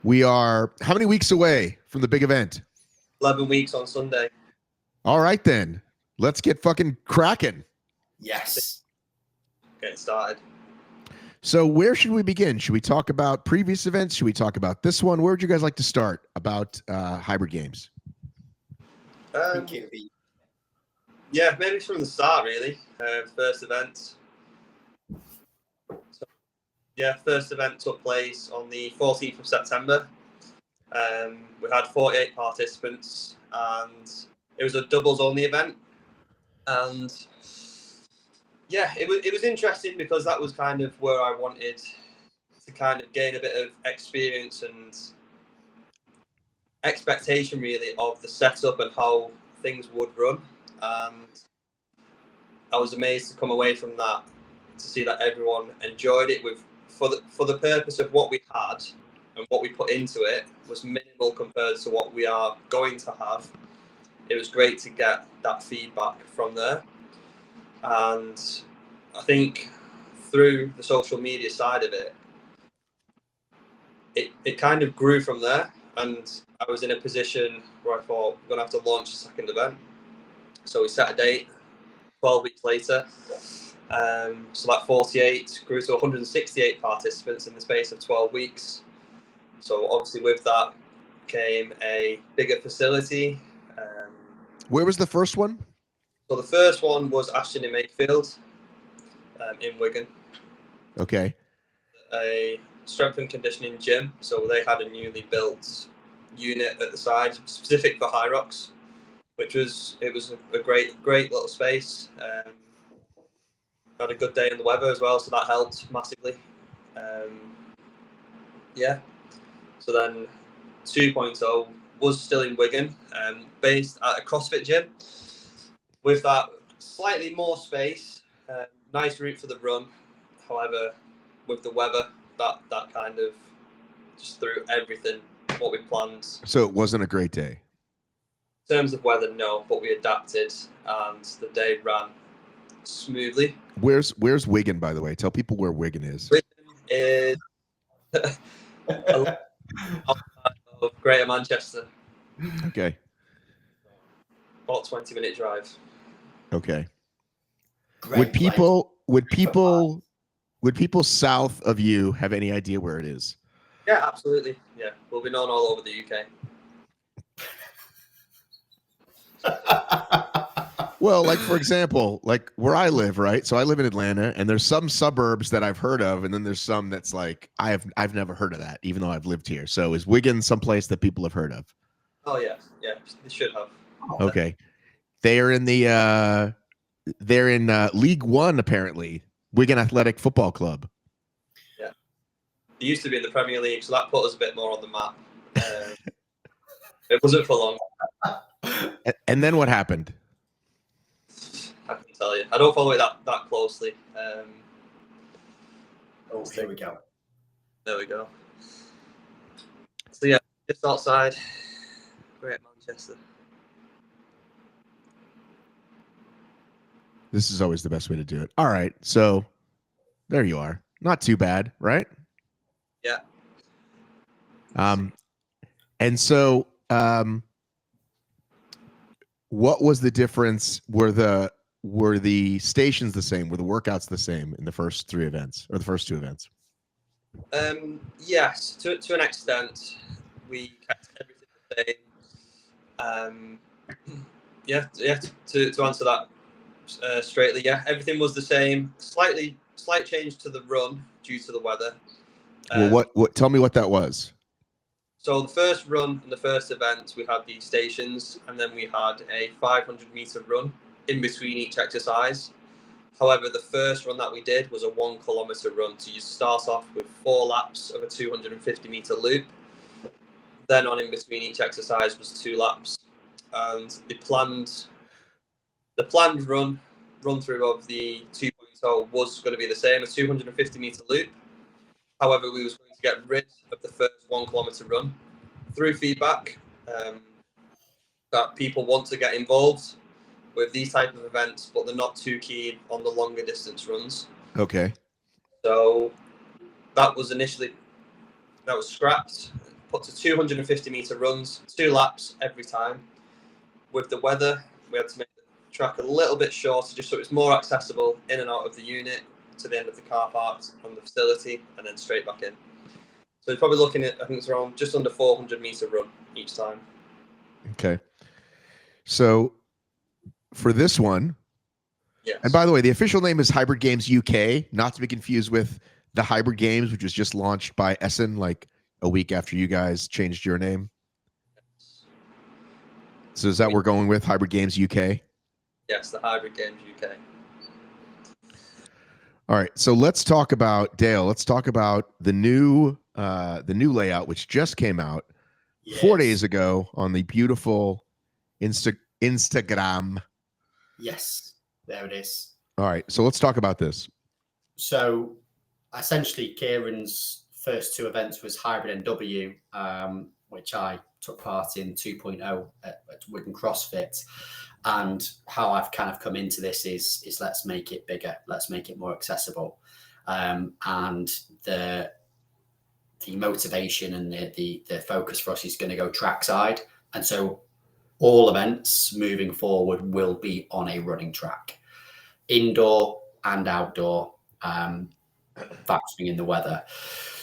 We are how many weeks away from the big event? 11 weeks on Sunday. All right, then. Let's get fucking cracking. Yes. Getting started. So where should we begin? Should we talk about previous events? Should we talk about this one? Where would you guys like to start about hybrid games? Yeah, maybe from the start, really. First event. First event took place on the 14th of September. We had 48 participants, and it was a doubles-only event. And yeah, it was interesting because that was kind of where I wanted to kind of gain a bit of experience and expectation, really, of the setup and how things would run. And I was amazed to come away from that to see that everyone enjoyed it for the purpose of what we had and what we put into it was minimal compared to what we are going to have. It was great to get that feedback from there. And I think through the social media side of it, it kind of grew from there. And I was in a position where I thought, we're going to have to launch a second event. So we set a date 12 weeks later. So that 48 grew to 168 participants in the space of 12 weeks. So obviously with that came a bigger facility. Where was the first one? So the first one was Ashton in Makefield in Wigan. Okay. A strength and conditioning gym. So they had a newly built unit at the side specific for HYROX, which was a great little space. Had a good day in the weather as well, so that helped massively. So then 2.0 was still in Wigan, based at a CrossFit gym with that slightly more space. Nice route for the run. However, with the weather, that kind of just threw everything what we planned. So it wasn't a great day. In terms of weather, no, but we adapted and the day ran smoothly. Where's Wigan, by the way? Tell people where Wigan is. Wigan is of Greater Manchester. Okay. About 20-minute drive. Okay. Great Would people south of you have any idea where it is? Yeah, absolutely. Yeah, we'll be known all over the UK. Well, like for example, like where I live, right? So I live in Atlanta, and there's some suburbs that I've heard of, and then there's some that's like I've never heard of that, even though I've lived here. So is Wigan someplace that people have heard of? Oh yeah, they should have. Okay, they are in League One apparently. Wigan Athletic Football Club. Yeah, they used to be in the Premier League, so that put us a bit more on the map. It wasn't for long. And then what happened? I can tell you. I don't follow it that closely. Here we go. There we go. So yeah, just outside Great Manchester. This is always the best way to do it. All right, so there you are. Not too bad, right? Yeah. And so, what was the difference? Were the stations the same? Were the workouts the same in the first three events or the first two events? Yes, to an extent, we kept everything the same. To answer that straightly, yeah, everything was the same. Slight change to the run due to the weather. Well, what? Tell me what that was. So the first run in the first event, we had the stations, and then we had a 500-meter run in between each exercise. However, the first run that we did was a 1 kilometer run. So you start off with 4 laps of a 250-meter loop. Then on in between each exercise was 2 laps. And the planned run through of the 2.0 was going to be the same, a 250-meter loop. However, we was going to get rid of the first 1 kilometer run through feedback that people want to get involved with these type of events, but they're not too keen on the longer distance runs. Okay. So that was scrapped. put to 250-meter runs, 2 laps every time. With the weather, we had to make the track a little bit shorter just so it's more accessible in and out of the unit to the end of the car park from the facility and then straight back in. So you're probably looking at, I think it's around just under 400-meter run each time. Okay. So for this one, yes. And by the way, the official name is Hybrid Games UK, not to be confused with the Hybrid Games, which was just launched by Essen like a week after you guys changed your name. So is that we're going with Hybrid Games UK? Yes, the Hybrid Games UK. All right, so let's talk about Dale. Let's talk about the new layout, which just came out 4 days ago on the beautiful Instagram. Yes, there it is. All right, so let's talk about this. So essentially, Kieran's first 2 events was Hybrid NW, which I took part in 2.0 at Wigan CrossFit. And how I've kind of come into this is let's make it bigger, let's make it more accessible, and the motivation and the focus for us is going to go trackside, and so all events moving forward will be on a running track, indoor and outdoor, factoring in the weather.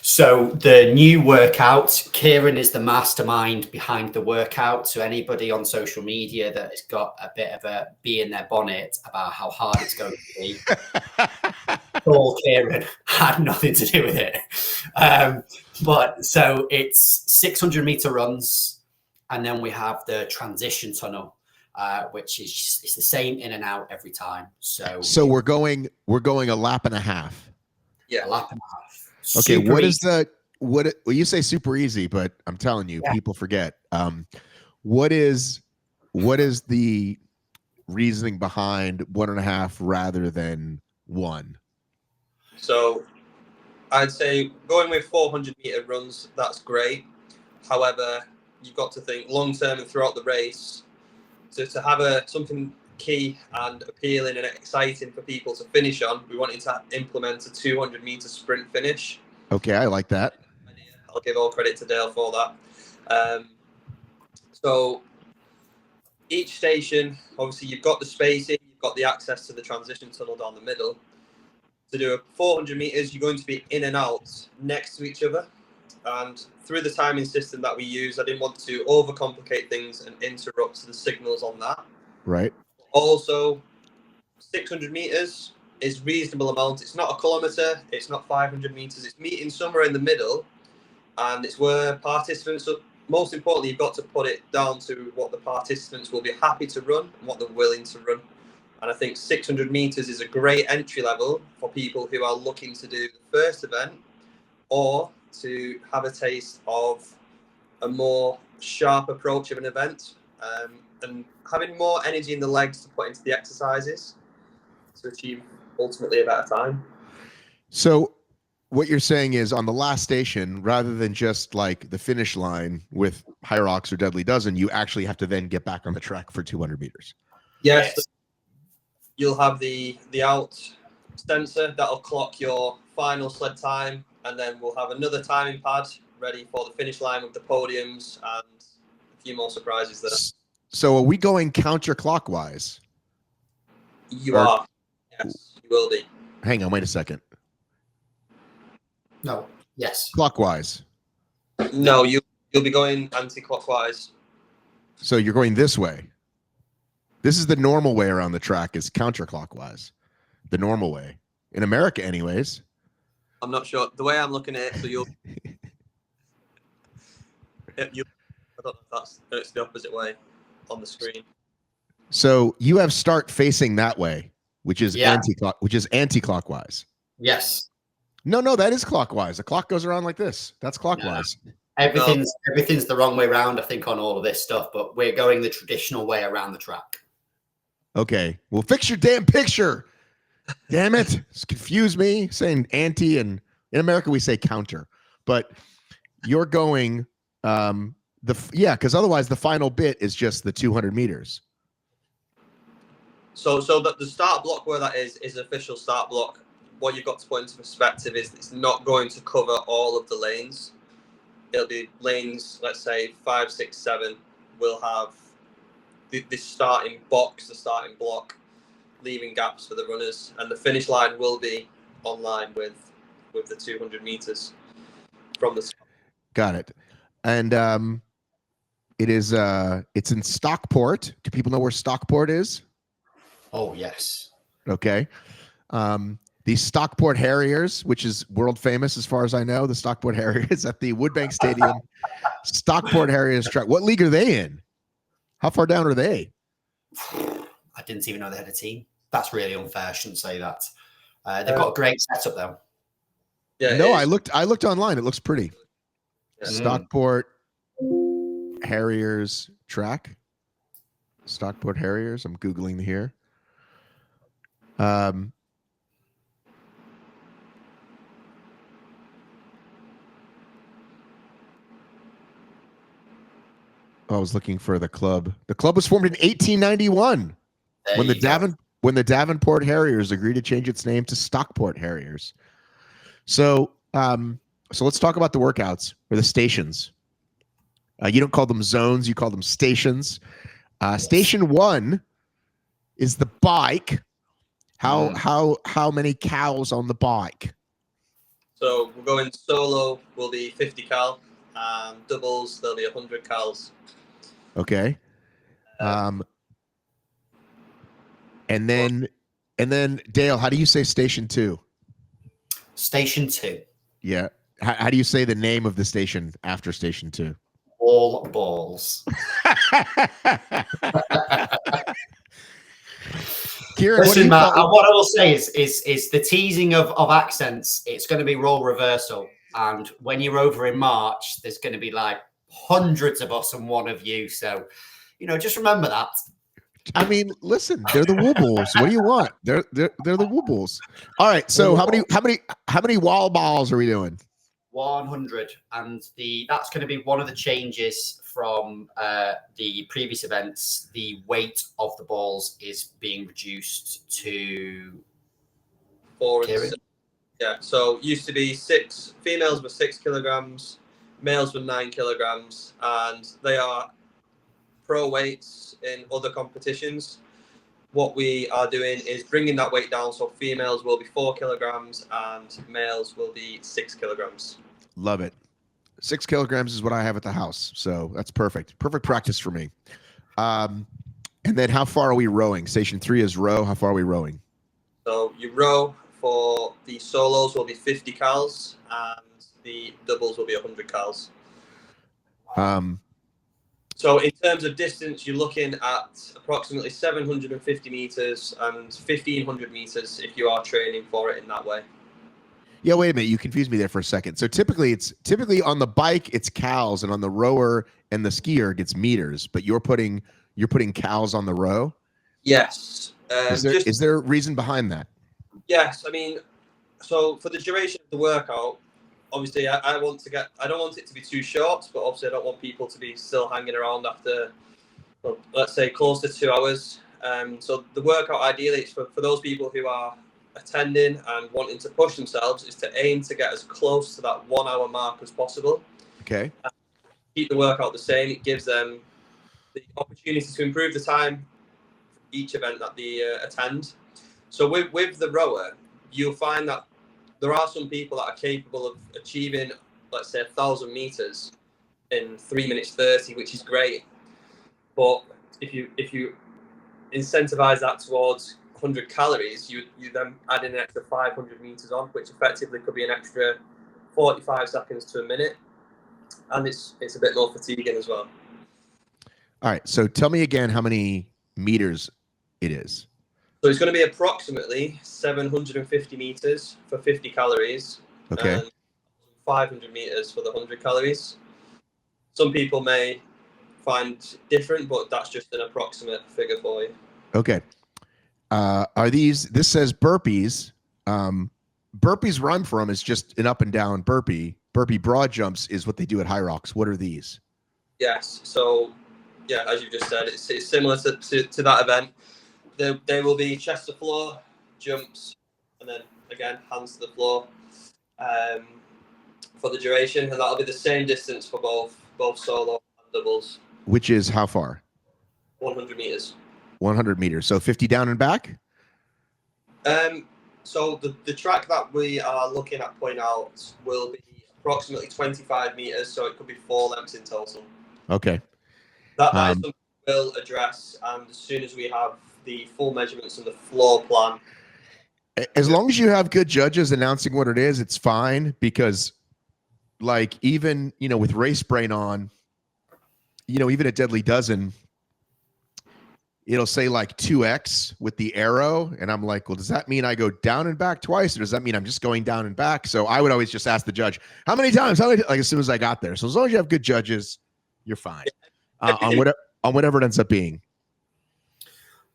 So the new workout, Kieran is the mastermind behind the workout. So anybody on social media that has got a bit of a bee in their bonnet about how hard it's going to be, all Kieran, had nothing to do with it. But so it's 600-meter runs, and then we have the transition tunnel, which is it's the same in and out every time. So we're going a lap and a half. Yeah, a lap and a half. Okay, Super what easy. is the well, you say super easy, but I'm telling you, people forget. What is the reasoning behind 1.5 rather than 1? So I'd say going with 400-meter runs, that's great. However, you've got to think long term and throughout the race. To have something key and appealing and exciting for people to finish on, we wanted to implement a 200-meter sprint finish. Okay, I like that. I'll give all credit to Dale for that. So each station, obviously, you've got the spacing, you've got the access to the transition tunnel down the middle. To do a 400 meters, you're going to be in and out next to each other. And through the timing system that we use, I didn't want to overcomplicate things and interrupt the signals on that. Right. Also, 600 meters is reasonable amount. It's not a kilometer. It's not 500 meters. It's meeting somewhere in the middle. And it's where participants, most importantly, you've got to put it down to what the participants will be happy to run and what they're willing to run. And I think 600 meters is a great entry level for people who are looking to do the first event or to have a taste of a more sharp approach of an event, and having more energy in the legs to put into the exercises to achieve ultimately a better time. So what you're saying is on the last station, rather than just like the finish line with HYROX or Deadly Dozen, you actually have to then get back on the track for 200 meters. Yes. You'll have the out sensor that'll clock your final sled time, and then we'll have another timing pad ready for the finish line with the podiums and a few more surprises there. So are we going counterclockwise? You are. Yes, you will be. Hang on, wait a second. No. Yes. Clockwise. No, you'll be going anti-clockwise. So you're going this way. This is the normal way around the track, is counterclockwise. The normal way. In America, anyways. I'm not sure. The way I'm looking at it, so you'll... I don't know if it's the opposite way on the screen. So you have start facing that way, which is anti-clockwise. Yes. No, that is clockwise. The clock goes around like this. That's clockwise. No. Everything's the wrong way around, I think, on all of this stuff, but we're going the traditional way around the track. Okay. Well, fix your damn picture. Damn it. It's confused me saying anti, and in America we say counter. But you're going because otherwise the final bit is just the 200 meters. So the start block where that is official start block. What you've got to put into perspective is it's not going to cover all of the lanes. it'll be lanes, let's say 5, 6, 7, will have the starting box, the starting block, leaving gaps for the runners, and the finish line will be online with the 200 meters from the start. Got it. And it's in Stockport. Do people know where Stockport is? Oh, yes. Okay. The Stockport Harriers, which is world famous as far as I know, the Stockport Harriers at the Woodbank Stadium. Stockport Harriers Track. What league are they in? How far down are they? I didn't even know they had a team. That's really unfair. I shouldn't say that. They've got a great setup though. Yeah, no, I looked online. It looks pretty. Yeah. Stockport Harriers Track. Stockport Harriers. I'm Googling here. I was looking for the club. The club was formed in 1891 when the Davenport Harriers agreed to change its name to Stockport Harriers. So let's talk about the workouts or the stations. You don't call them zones, you call them stations. Station 1 is the bike. How many cows on the bike? So we're going solo will be 50 cal, doubles there'll be 100 cals. Okay. And then Dale, how do you say station 2? Station 2. Yeah. How do you say the name of the station after station 2? All balls. Kieran, listen, Matt, what I will say is the teasing of accents, it's going to be role reversal. And when you're over in March, there's going to be like hundreds of us and one of you. So, just remember that. I mean, listen, they're the Woobles. What do you want? They're the Woobles. All right. So how many wall balls are we doing? 100, and that's going to be one of the changes from the previous events. The weight of the balls is being reduced to 4 and 6. Yeah, so used to be 6. Females were 6 kilograms, males were 9 kilograms, and they are pro weights in other competitions. What we are doing is bringing that weight down, so females will be 4 kilograms and males will be 6 kilograms. Love it. 6 kilograms is what I have at the house, so that's perfect. Perfect practice for me. And then how far are we rowing? Station 3 is row. How far are we rowing? So you row for the solos will be 50 cals and the doubles will be 100 cals. So in terms of distance, you're looking at approximately 750 meters and 1,500 meters if you are training for it in that way. Yeah, wait a minute. You confused me there for a second. So typically on the bike, it's cals, and on the rower and the skier, it gets meters. But you're putting cals on the row. Yes. Is there a reason behind that? Yes, I mean, so for the duration of the workout, obviously I don't want it to be too short, but obviously I don't want people to be still hanging around after, well, let's say close to 2 hours. So the workout ideally is for those people who are attending and wanting to push themselves is to aim to get as close to that 1 hour mark as possible. Okay. Keep the workout the same. It gives them the opportunity to improve the time for each event that they attend. So with the rower, you'll find that there are some people that are capable of achieving, let's say, 1,000 meters in 3 minutes 30, which is great. But if you incentivize that towards 100 calories, you then add in an extra 500 meters on, which effectively could be an extra 45 seconds to a minute, and it's a bit more fatiguing as well. All right. So tell me again how many meters it is. So it's going to be approximately 750 meters for 50 calories. Okay. And 500 meters for the 100 calories. Some people may find different, but that's just an approximate figure for you. Okay. This says burpees. Burpees where I'm from is just an up and down burpee. Burpee broad jumps is what they do at HYROX. What are these? Yes. So, yeah, as you just said, it's similar to that event. There will be chest to floor, jumps, and then, again, hands to the floor. for the duration, and that'll be the same distance for both solo and doubles. Which is how far? 100 meters. 100 meters. So 50 down and back? So the track that we are looking at putting out will be approximately 25 meters, so it could be 4 lengths in total. Okay. That is something we'll address, and as soon as we have the full measurements and the floor plan. As long as you have good judges announcing what it is, it's fine, because like even, you know, with race brain on, you know, even at Deadly Dozen, it'll say like 2x with the arrow. And I'm like, well, does that mean I go down and back twice? Or does that mean I'm just going down and back? So I would always just ask the judge, how many times? Like as soon as I got there. So as long as you have good judges, you're fine on whatever it ends up being.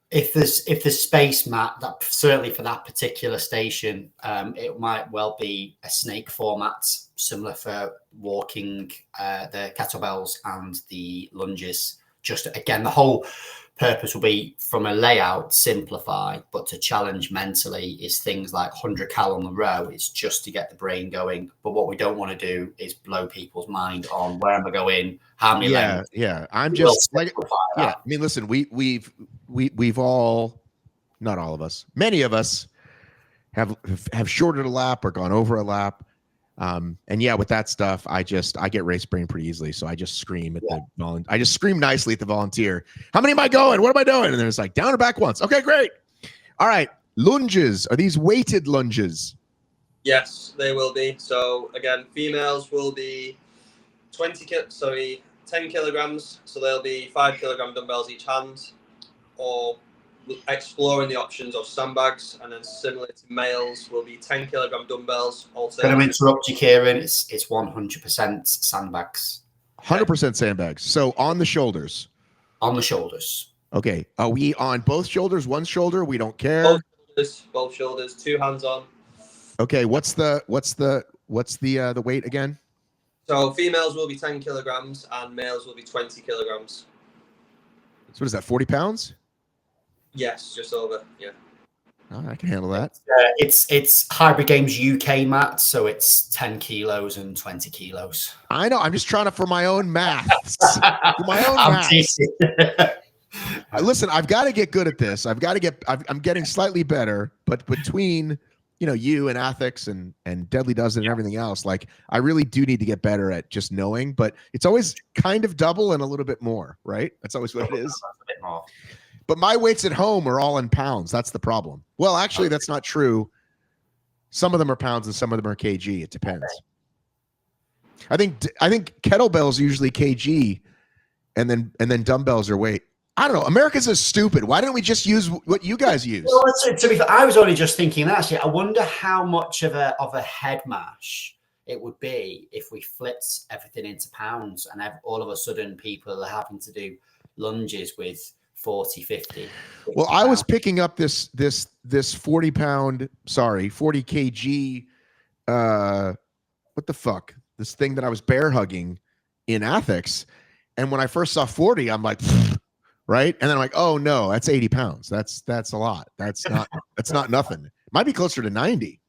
If there's space, Matt, that certainly for that particular station, it might well be a snake format, similar for walking, the kettlebells and the lunges. Just again, the whole purpose will be from a layout simplify, but to challenge mentally is things like 100 cal on the row. It's just to get the brain going. But what we don't want to do is blow people's mind on where am I going, how many lengths. Yeah. I'm just like, yeah. I mean, listen, we've all, not all of us, many of us have shorted a lap or gone over a lap. And yeah, with that stuff, I get race brain pretty easily. So I just scream at I just scream nicely at the volunteer. How many am I going? What am I doing? And then it's like down and back once. Okay, great. All right. Lunges. Are these weighted lunges? Yes, they will be. So again, females will be 10 kilograms. So they'll be 5 kilogram dumbbells each hand, or exploring the options of sandbags, and then similar to males will be 10 kilogram dumbbells. Going to interrupt you, Kieran. It's 100% sandbags. 100% sandbags. So on the shoulders. On the shoulders. Okay. Are we on both shoulders? One shoulder? We don't care. Both shoulders. 2 hands on. Okay. What's the weight again? So females will be 10 kilograms and males will be 20 kilograms. So what is that? 40 pounds? Yes, just over. Yeah. Oh, I can handle that. It's Hybrid Games UK, Matt. So it's 10 kilos and 20 kilos. I know. I'm just trying to for my own maths. Listen, I've got to get good at this. I'm getting slightly better, but between, you know, you and ethics and Deadly Dozen and everything else, like I really do need to get better at just knowing, but it's always kind of double and a little bit more, right? That's always what it is. A bit more. But my weights at home are all in pounds. That's the problem. Well, actually, that's not true. Some of them are pounds and some of them are kg. It depends. I think kettlebells usually kg, and then dumbbells are weight. I don't know. America's is stupid. Why don't we just use what you guys use? Well, to be fair, I was only just thinking that. Actually, I wonder how much of a head mash it would be if we flipped everything into pounds, and all of a sudden people are having to do lunges with 40 well, I was picking up this 40 kg what the fuck, this thing that I was bear hugging in ethics, and when I first saw 40, I'm like right, and then I'm like, oh no, that's 80 pounds. That's a lot. That's not nothing. It might be closer to 90.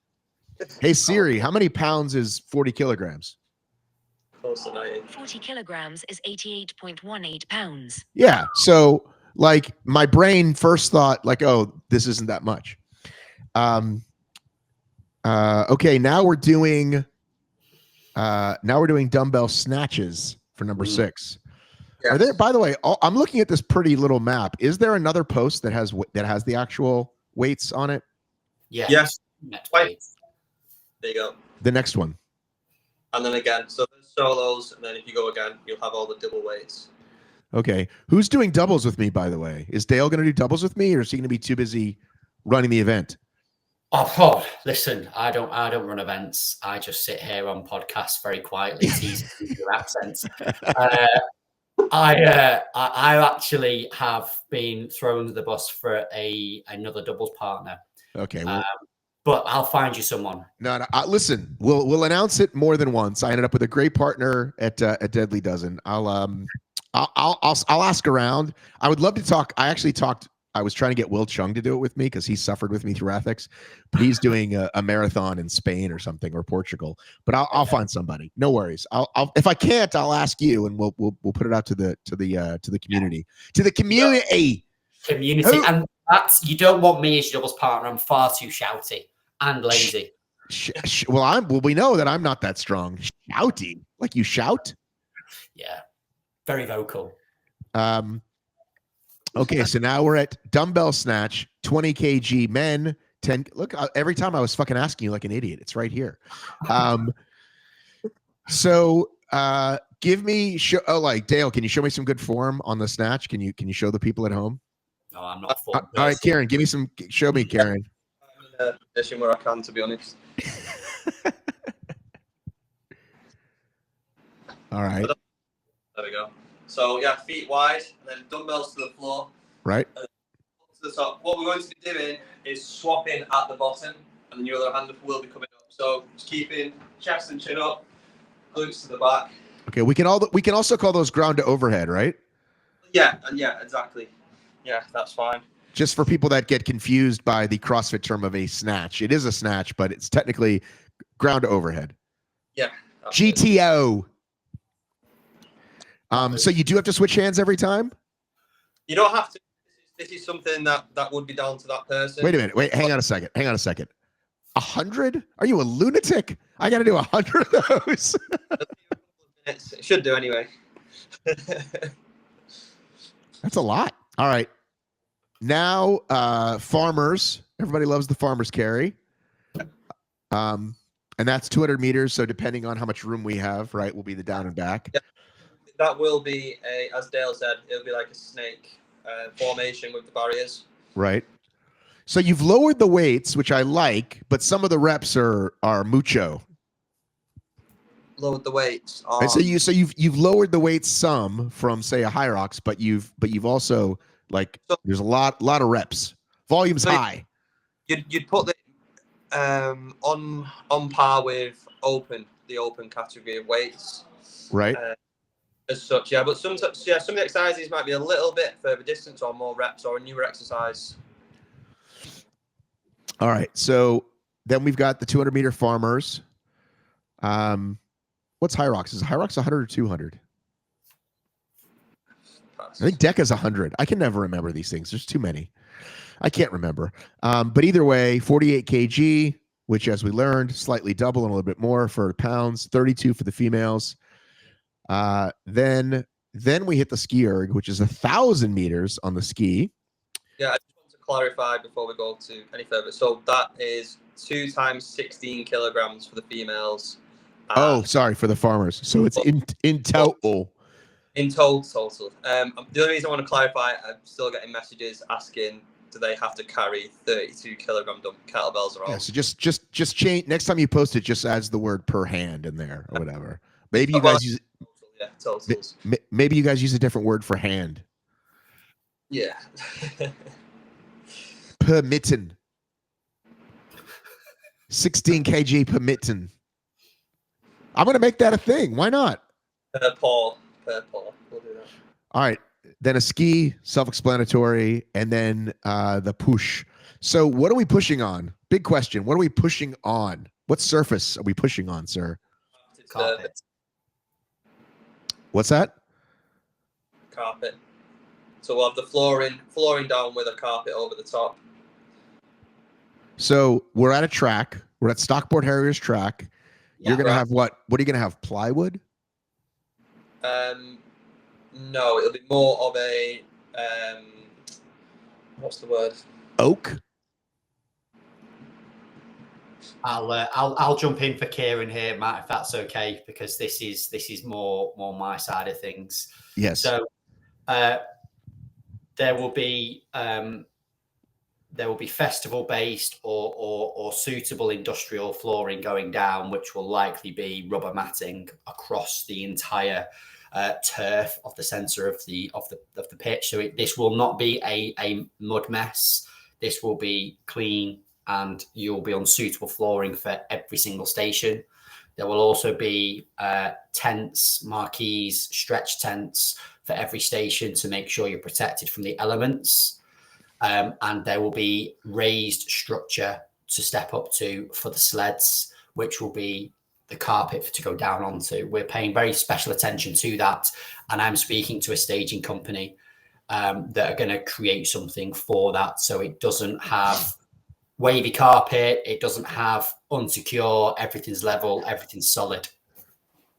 Hey Siri, how many pounds is 40 kilograms? Close to 90. 40 kilograms is 88.18 pounds. Yeah, so like my brain first thought like, oh, this isn't that much. Okay, now we're doing dumbbell snatches for number 6. Yes. Are there, by the way, I'm looking at this pretty little map. Is there another post that has the actual weights on it? Yeah. Yes. There you go. The next one. And then again, so there's solos, and then if you go again, you'll have all the double weights. Okay. Who's doing doubles with me, by the way? Is Dale going to do doubles with me, or is he going to be too busy running the event? Oh, listen, I don't run events. I just sit here on podcasts very quietly, teasing your accents. I actually have been thrown under the bus for another doubles partner. Okay. But I'll find you someone. No. Listen, we'll announce it more than once. I ended up with a great partner at Deadly Dozen. I'll ask around. I would love to talk. I actually talked I was trying to get Will Chung to do it with me because he suffered with me through ethics, but he's doing a marathon in Spain or something, or Portugal. But I'll find somebody. No worries. I'll if I can't, I'll ask you, and we'll put it out to the community. To the community. Community. And that's, you don't want me as your doubles partner. I'm far too shouty and lazy. Well, we know that I'm not that strong. Shouty, like you shout. Yeah, very vocal. Okay, so now we're at dumbbell snatch, 20 kg men, 10. Look, every time I was fucking asking you like an idiot. It's right here. So give me like Dale, can you show me some good form on the snatch? Can you show the people at home? No, I'm not. All right, Kieran, give me some. Show me, Kieran. I'm in a position where I can, to be honest. All right. There we go. So yeah, feet wide, and then dumbbells to the floor. Right. To the top. What we're going to be doing is swapping at the bottom, and then your other hand will be coming up. So just keeping chest and chin up, glutes to the back. Okay, we can also call those ground to overhead, right? Yeah, and yeah, exactly. Yeah, that's fine. Just for people that get confused by the CrossFit term of a snatch, it is a snatch, but it's technically ground to overhead. Yeah. GTO. So you do have to switch hands every time? You don't have to. This is something that would be down to that person. Wait a minute. Wait, hang on a second. 100? Are you a lunatic? I got to do 100 of those. It should do anyway. That's a lot. All right. Now, farmers. Everybody loves the farmer's carry. And that's 200 meters. So depending on how much room we have, right, will be the down and back. Yeah. That will be as Dale said, it'll be like a snake formation with the barriers. Right. So you've lowered the weights, which I like, but some of the reps are mucho. Lowered the weights. And so you've lowered the weights some from say a HYROX, but you've also there's a lot of reps. Volume's high. You'd put the on par with the open category of weights. Right. As such, yeah, but some of the exercises might be a little bit further distance or more reps or a newer exercise. All right, so then we've got the 200 meter farmers. What's HYROX? Is HYROX 100 or 200? I think DECA's 100. I can never remember these things. There's too many. I can't remember. But either way, 48 kg, which as we learned, slightly double and a little bit more for pounds. 32 for the females. Then we hit the ski erg, which is 1,000 meters on the ski. Yeah, I just want to clarify before we go to any further. So that is 2 times 16 kilograms for the females. Oh, sorry, for the farmers. So it's in total. In total. The only reason I want to clarify, I'm still getting messages asking, do they have to carry 32 kilogram kettlebells or all? Yeah, so just change next time you post it. Just adds the word per hand in there or whatever. Maybe you guys use. Yeah, totals. Maybe you guys use a different word for hand. Yeah. Per mitten. 16 kg per mitten. I'm going to make that a thing. Why not? Per paw. We'll do that. All right. Then a ski, self-explanatory, and then the push. So what are we pushing on? Big question. What are we pushing on? What surface are we pushing on, sir? Carpet. What's that? Carpet. So we'll have the flooring down with a carpet over the top. So we're at a track. We're at Stockport Harriers Track. Yeah, You're going to have what? What are you going to have? Plywood? No, it'll be more of a what's the word? Oak? I'll jump in for Kieran here, Matt, if that's okay, because this is more my side of things. Yes. So there will be festival based or suitable industrial flooring going down, which will likely be rubber matting across the entire turf of the center of the pitch. So this will not be a mud mess. This will be clean, and you'll be on suitable flooring for every single station. There will also be tents, marquees, stretch tents for every station to make sure you're protected from the elements. and there will be raised structure to step up to for the sleds, which will be the carpet to go down onto. We're paying very special attention to that, and I'm speaking to a staging company that are going to create something for that, so it doesn't have wavy carpet, it doesn't have unsecure, everything's level, everything's solid.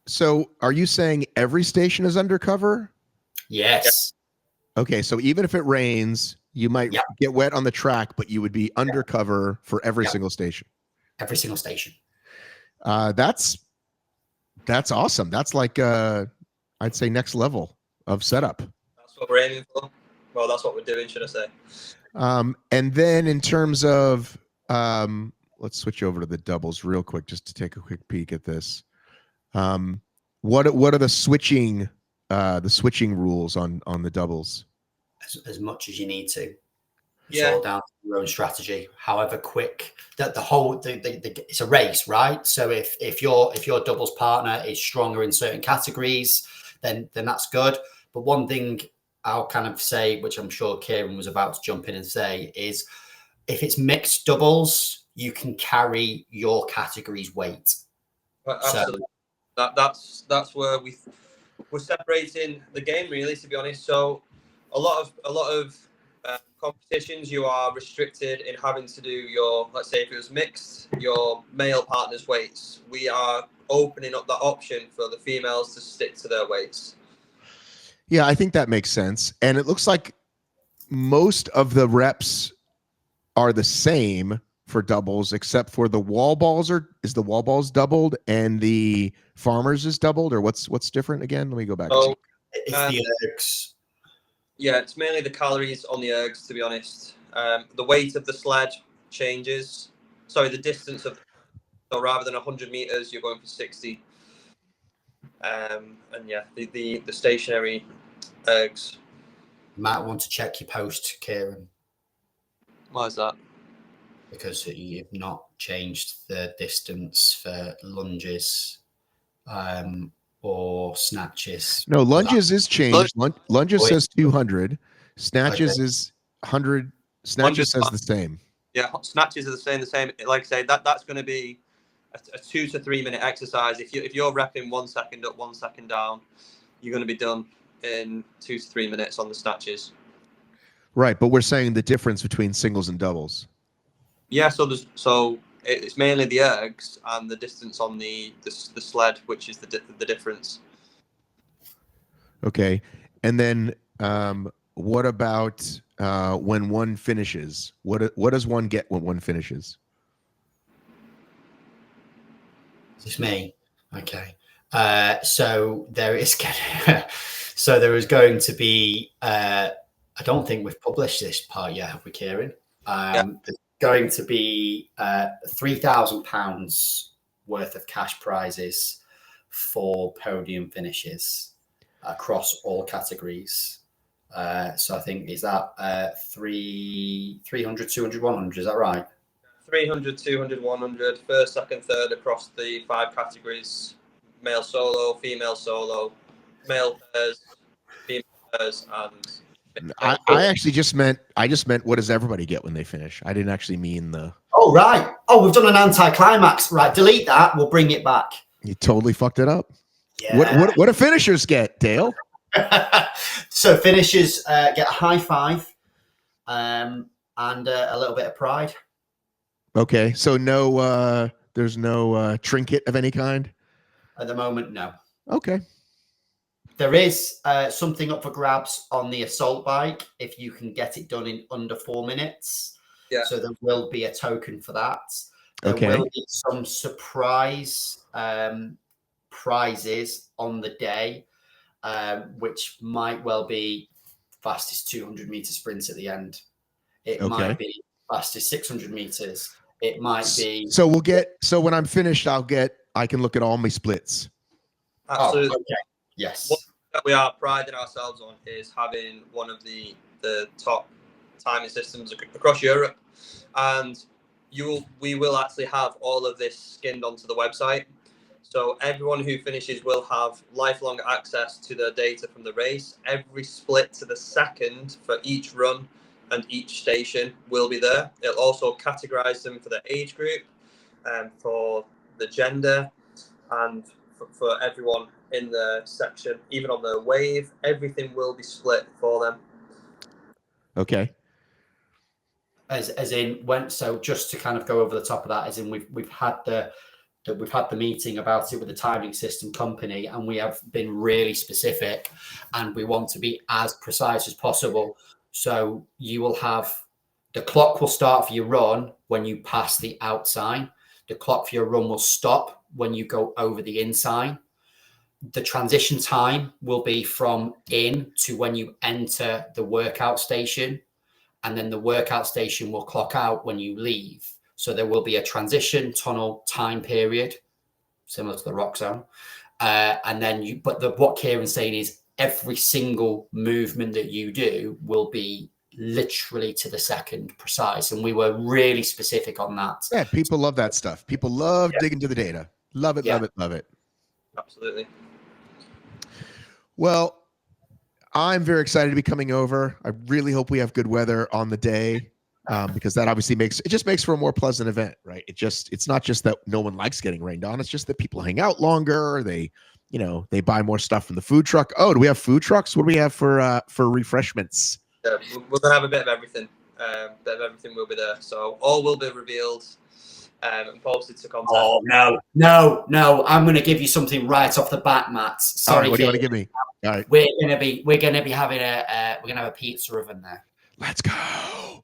So are you saying every station is undercover? Yes. Okay, so even if it rains, you might get wet on the track, but you would be undercover for every single station. Every single station. That's awesome. That's like I'd say next level of setup. That's what we're aiming for. Well, that's what we're doing, should I say? And then in terms of let's switch over to the doubles real quick just to take a quick peek at this. What are the switching rules on the doubles? As much as you need to. It's Yeah. all down to your own strategy. However quick that it's a race, right? So if your doubles partner is stronger in certain categories, then that's good. But one thing I'll kind of say, which I'm sure Kieran was about to jump in and say, is if it's mixed doubles, you can carry your category's weight. Absolutely. So, that's where we're separating the game, really, to be honest. So a lot of competitions, you are restricted in having to do your, let's say if it was mixed, your male partner's weights. We are opening up that option for the females to stick to their weights. Yeah, I think that makes sense. And it looks like most of the reps are the same for doubles, except for the wall balls is the wall balls doubled and the farmers is doubled, or what's different again? Let me go back. So, it's the ergs. Yeah, it's mainly the calories on the ergs, to be honest. The weight of the sled changes. Sorry, the distance of, so rather than 100 meters, you're going for 60. And yeah, the stationary ergs. You might want to check your post, Kieran. Why is that? Because you've not changed the distance for lunges or snatches. No, lunges is changed. Lunges says 200. Snatches is 100. Snatches says the same. Yeah, snatches are the same. Like I say, that's going to be a 2 to 3 minute exercise. If you're repping 1 second up, 1 second down, you're going to be done in 2 to 3 minutes on the snatches. Right, but we're saying the difference between singles and doubles. Yeah, so it's mainly the ergs and the distance on the sled, which is the difference. Okay, and then what about when one finishes? What does one get when one finishes? It's me. Okay. So there is going to be. I don't think we've published this part yet, have we, Kieran? There's going to be £3,000 worth of cash prizes for podium finishes across all categories. So I think, is that 300, 200, 100? Is that right? 300, 200, 100, first, second, third across the 5 categories: male solo, female solo, male pairs, female pairs, and. I actually just meant what does everybody get when they finish? I didn't actually mean the. Oh right. Oh, we've done an anticlimax. Right, delete that. We'll bring it back. You totally fucked it up. Yeah. What do finishers get, Dale? So finishers get a high five, and a little bit of pride. Okay, so there's no trinket of any kind At the moment, no. Okay. There is something up for grabs on the assault bike if you can get it done in under 4 minutes. Yeah. So there will be a token for that. There will be some surprise prizes on the day, which might well be fastest 200 meter sprints at the end. It might be fastest 600 meters. It might be. So when I'm finished, I can look at all my splits. Absolutely. Oh, okay. Yes. What that we are priding ourselves on is having one of the top timing systems across Europe, and we will actually have all of this skinned onto the website. So everyone who finishes will have lifelong access to the data from the race. Every split to the second for each run and each station will be there. It'll also categorize them for the age group, for the gender, and for everyone in the section, even on the wave. Everything will be split for them. Okay. As in when, so just to kind of go over the top of that, as in we've had the meeting about it with the timing system company, and we have been really specific, and we want to be as precise as possible. So you will have, the clock will start for your run when you pass the out sign. The clock for your run will stop when you go over the in sign. The transition time will be from in to when you enter the workout station, and then the workout station will clock out when you leave. So there will be a transition tunnel time period, similar to the rock zone. And then what Kieran's saying is every single movement that you do will be literally to the second precise. And we were really specific on that. Yeah, people love that stuff. People love digging to the data. Love it, love it, love it. Absolutely. Well, I'm very excited to be coming over. I really hope we have good weather on the day, because that obviously makes for a more pleasant event, right? It's not just that no one likes getting rained on. It's just that people hang out longer. They buy more stuff from the food truck. Oh, do we have food trucks? What do we have for refreshments? Yeah, we're gonna have a bit of everything. Bit of everything will be there. So all will be revealed and posted to contact. Oh no! I'm going to give you something right off the bat, Matt. Sorry, right, what do you want to give me? All right, we're gonna be having we're gonna have a pizza oven there. Let's go.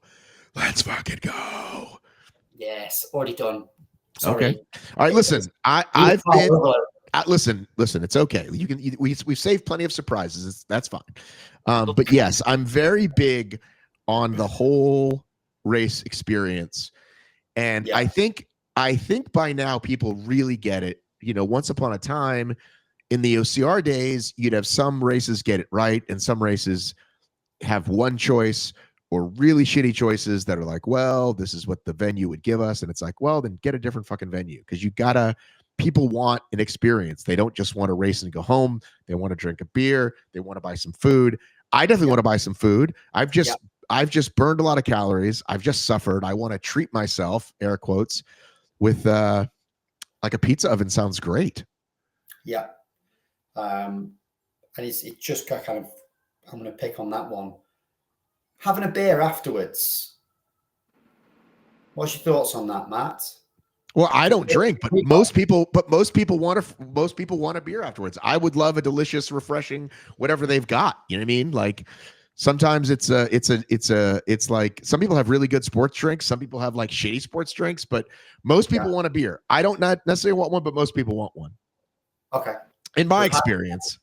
Let's fucking go. Yes, already done. Sorry. Okay. All right. Listen, I've been. Listen. It's okay. We've saved plenty of surprises. That's fine. But yes, I'm very big on the whole race experience, and I think by now people really get it. Once upon a time, in the OCR days, you'd have some races get it right, and some races have one choice or really shitty choices that are like, well, this is what the venue would give us, and it's like, well, then get a different fucking venue, because people want an experience. They don't just want to race and go home. They want to drink a beer. They want to buy some food. I definitely want to buy some food. I've just burned a lot of calories. I've just suffered. I want to treat myself, air quotes, with like a pizza oven. Sounds great. Yeah. And it's just kind of, I'm going to pick on that one. Having a beer afterwards. What's your thoughts on that, Matt? Well, I don't drink, but most people want a beer afterwards. I would love a delicious, refreshing, whatever they've got. You know what I mean? Like sometimes it's like some people have really good sports drinks. Some people have like shitty sports drinks, but most people want a beer. I don't not necessarily want one, but most people want one. Okay. In my experience.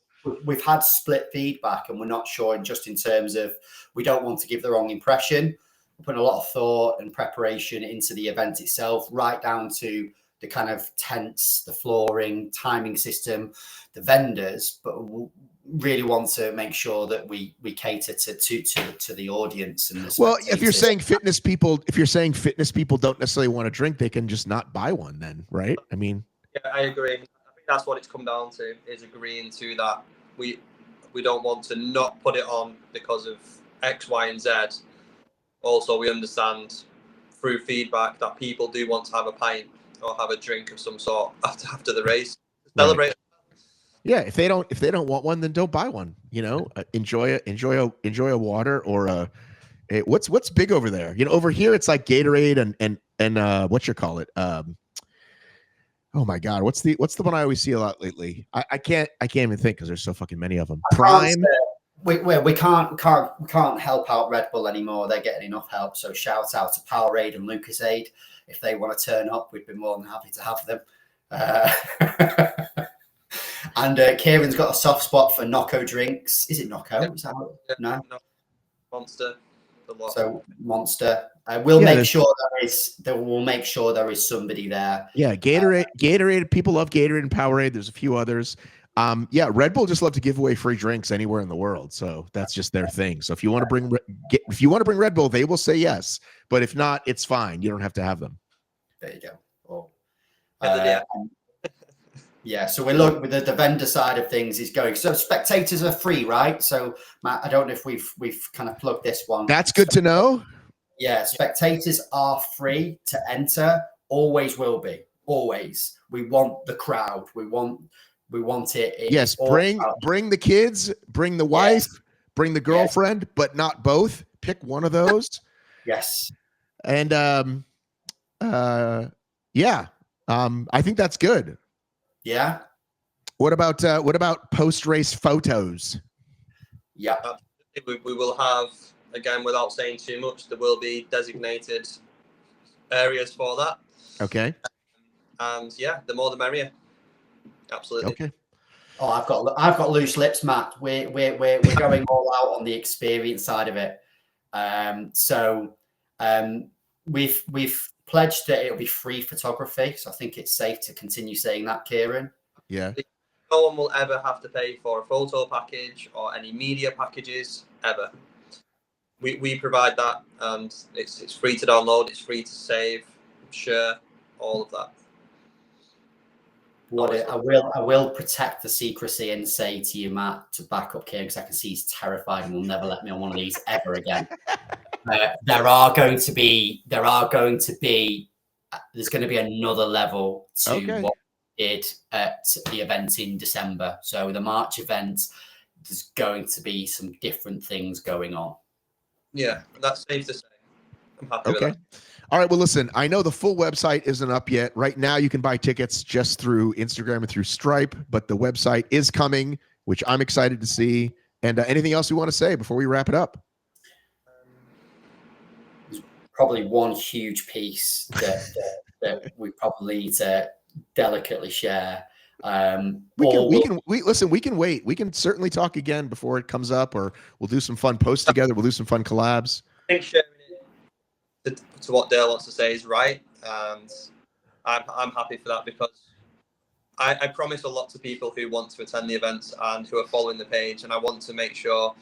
We've had split feedback, and we're not sure just in terms of, we don't want to give the wrong impression. We put a lot of thought and preparation into the event itself, right down to the kind of tents, the flooring, timing system, the vendors, but we really want to make sure that we cater to the audience. And well, if you're saying fitness people don't necessarily want to drink, they can just not buy one then, right? I mean, yeah, I agree. I think that's what it's come down to, is agreeing to that. We don't want to not put it on because of X, Y, and Z. Also, we understand through feedback that people do want to have a pint or have a drink of some sort after the race. Celebrate. Right. Yeah, if they don't want one, then don't buy one. Enjoy a water or what's big over there. Over here it's like Gatorade and what you call it. Oh my God, what's the one I always see a lot lately? I can't even think because there's so fucking many of them. Prime. We can't help out Red Bull anymore. They're getting enough help. So shout out to Powerade and Lucasade. If they want to turn up, we'd be more than happy to have them. And Kieran's got a soft spot for Nocco drinks. Is it Nocco? Is that no? Monster. So Monster. We'll make sure there is somebody there. Yeah, Gatorade. People love Gatorade and Powerade. There's a few others. Red Bull just love to give away free drinks anywhere in the world, so that's just their thing. So if you want to bring Red Bull, they will say yes. But if not, it's fine. You don't have to have them. There you go. Yeah, so we look with the vendor side of things is going. So spectators are free, right? So Matt, I don't know if we've kind of plugged this one. That's good to know. Yeah, spectators are free to enter. Always will be. Always. We want the crowd. We want it. Yes, bring the kids, bring the wife, bring the girlfriend, but not both. Pick one of those. Yes. And I think that's good. Yeah. What about post-race photos? Yeah. We will have, again, without saying too much, there will be designated areas for that. Okay. And yeah, the more the merrier. Absolutely. Okay. Oh, I've got loose lips, Matt. We're going all out on the experience side of it. We've pledged that it'll be free photography. So I think it's safe to continue saying that, Kieran. Yeah. No one will ever have to pay for a photo package or any media packages ever. We provide that, and it's free to download, it's free to save, share, all of that. I will protect the secrecy and say to you, Matt, to back up Kieran, because I can see he's terrified and will never let me on one of these ever again. There's going to be another level to what we did at the event in December. So the March event, there's going to be some different things going on. Yeah, that's safe to say. I'm happy with that. All right. Well, listen, I know the full website isn't up yet. Right now, you can buy tickets just through Instagram and through Stripe, but the website is coming, which I'm excited to see. And anything else you want to say before we wrap it up? There's probably one huge piece that we probably need to delicately share. We can wait. We can certainly talk again before it comes up, or we'll do some fun posts together. We'll do some fun collabs. I think sharing it to what Dale wants to say is right, and I'm happy for that, because I promise a lot to people who want to attend the events and who are following the page, and I want to make sure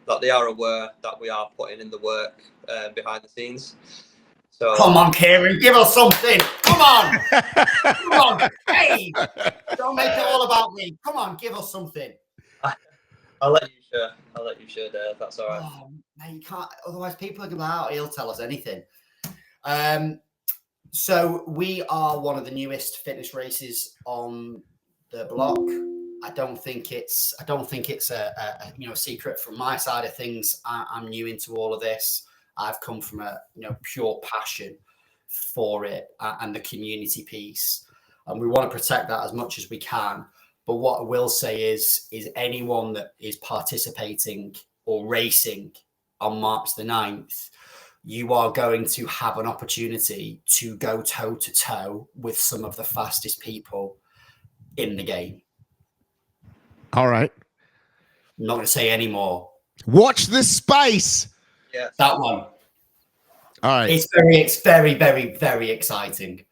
that they are aware that we are putting in the work behind the scenes. So come on, Kieran, give us something. Come on, come on, hey! Don't make it all about me. Come on, give us something. I'll let you share. I'll let you share, Dale, if that's all right. Oh, man, you can't. Otherwise, people are going to be out. He'll tell us anything. So we are one of the newest fitness races on the block. I don't think it's a secret from my side of things. I'm new into all of this. I've come from a pure passion for it and the community piece, and we want to protect that as much as we can. But what I will say is anyone that is participating or racing on March the 9th, you are going to have an opportunity to go toe to toe with some of the fastest people in the game. All right. I'm not going to say any more. Watch this space. Yeah, that one. All right. It's very, very, very exciting.